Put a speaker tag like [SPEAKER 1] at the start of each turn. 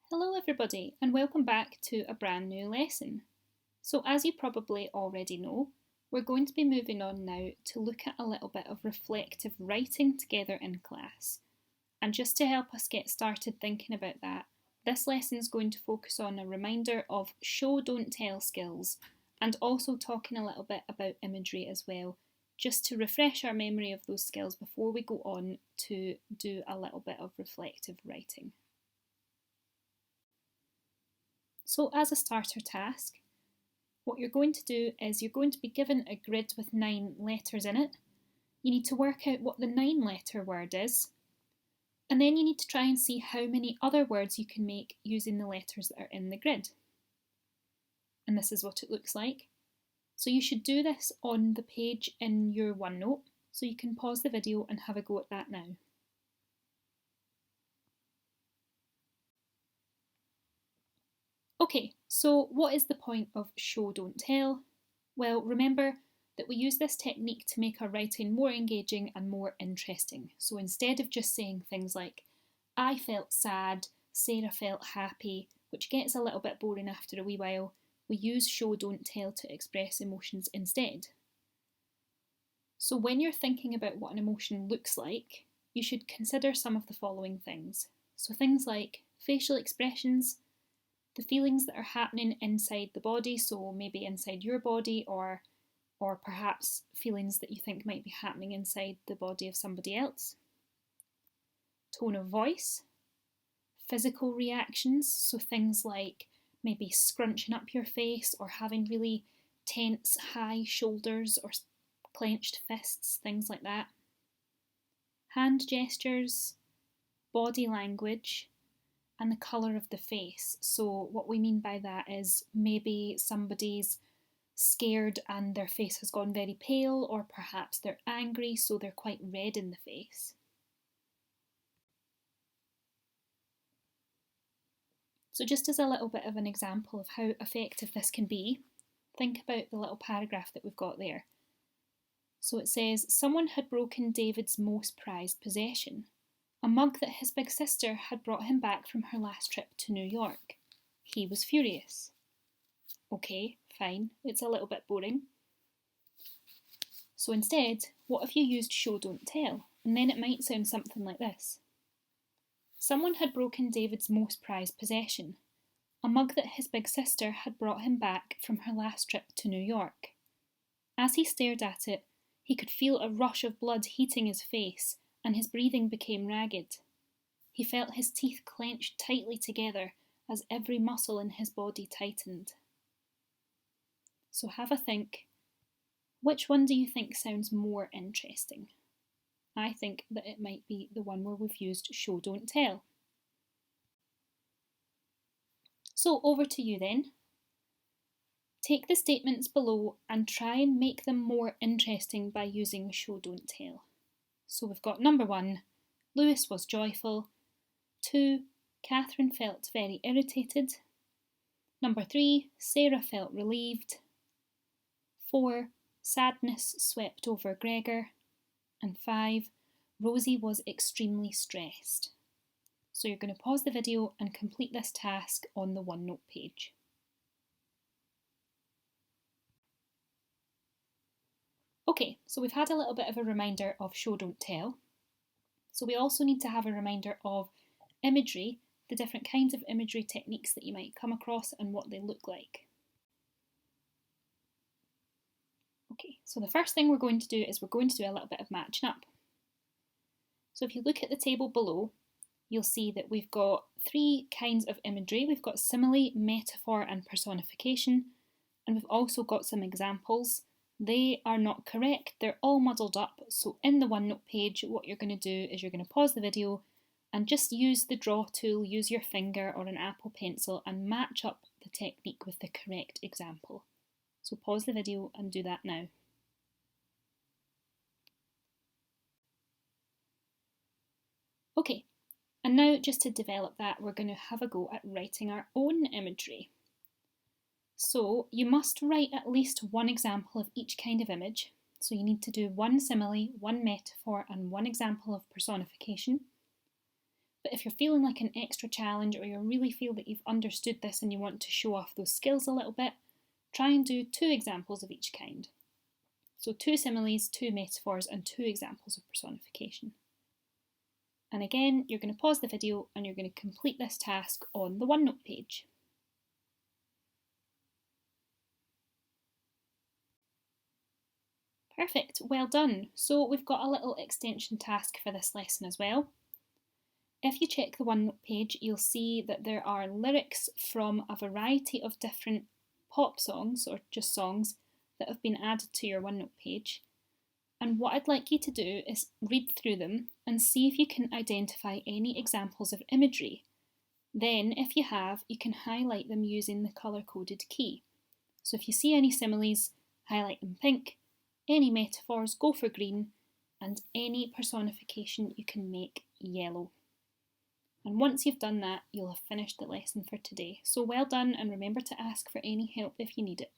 [SPEAKER 1] Hello everybody and welcome back to a brand new lesson. So as you probably already know, we're going to be moving on now to look at a little bit of reflective writing together in class. And just to help us get started thinking about that, this lesson is going to focus on a reminder of show don't tell skills and also talking a little bit about imagery as well, just to refresh our memory of those skills before we go on to do a little bit of reflective writing. So as a starter task, what you're going to do is you're going to be given a grid with 9 letters in it. You need to work out what the 9-letter word is, and then you need to try and see how many other words you can make using the letters that are in the grid. And this is what it looks like. So you should do this on the page in your OneNote, so you can pause the video and have a go at that now. Okay, so what is the point of show don't tell? Well, remember that we use this technique to make our writing more engaging and more interesting. So instead of just saying things like, I felt sad, Sarah felt happy, which gets a little bit boring after a wee while, we use show don't tell to express emotions instead. So when you're thinking about what an emotion looks like, you should consider some of the following things. So things like facial expressions, the feelings that are happening inside the body, so maybe inside your body or perhaps feelings that you think might be happening inside the body of somebody else. Tone of voice, physical reactions, so things like maybe scrunching up your face or having really tense high shoulders or clenched fists, things like that. Hand gestures, body language, and the colour of the face. So what we mean by that is maybe somebody's scared and their face has gone very pale, or perhaps they're angry so they're quite red in the face. So just as a little bit of an example of how effective this can be, think about the little paragraph that we've got there. So it says, someone had broken David's most prized possession, a mug that his big sister had brought him back from her last trip to New York. He was furious. Okay, fine, it's a little bit boring. So instead, what if you used show don't tell? And then it might sound something like this. Someone had broken David's most prized possession, a mug that his big sister had brought him back from her last trip to New York. As he stared at it, he could feel a rush of blood heating his face, and his breathing became ragged. He felt his teeth clenched tightly together as every muscle in his body tightened. So have a think. Which one do you think sounds more interesting? I think that it might be the one where we've used show don't tell. So over to you then. Take the statements below and try and make them more interesting by using show don't tell. So we've got number 1, Lewis was joyful. 2, Catherine felt very irritated. Number 3, Sarah felt relieved. 4, sadness swept over Gregor. And 5, Rosie was extremely stressed. So you're going to pause the video and complete this task on the OneNote page. Okay, so we've had a little bit of a reminder of show don't tell. So we also need to have a reminder of imagery, the different kinds of imagery techniques that you might come across and what they look like. Okay, so the first thing we're going to do is we're going to do a little bit of matching up. So if you look at the table below, you'll see that we've got 3 kinds of imagery. We've got simile, metaphor and personification, and we've also got some examples. They are not correct, they're all muddled up, so in the OneNote page what you're going to do is you're going to pause the video and just use the draw tool, use your finger or an Apple pencil and match up the technique with the correct example. So pause the video and do that now. Okay, and now just to develop that we're going to have a go at writing our own imagery. So you must write at least one example of each kind of image. So you need to do one simile, one metaphor and one example of personification. But if you're feeling like an extra challenge or you really feel that you've understood this and you want to show off those skills a little bit, try and do 2 examples of each kind. So 2 similes, 2 metaphors and 2 examples of personification. And again, you're going to pause the video and you're going to complete this task on the OneNote page. Perfect, well done. So we've got a little extension task for this lesson as well. If you check the OneNote page, you'll see that there are lyrics from a variety of different pop songs, or just songs, that have been added to your OneNote page. And what I'd like you to do is read through them and see if you can identify any examples of imagery. Then, if you have, you can highlight them using the colour-coded key. So if you see any similes, highlight them pink, any metaphors, go for green, and any personification you can make yellow. And once you've done that, you'll have finished the lesson for today. So well done, and remember to ask for any help if you need it.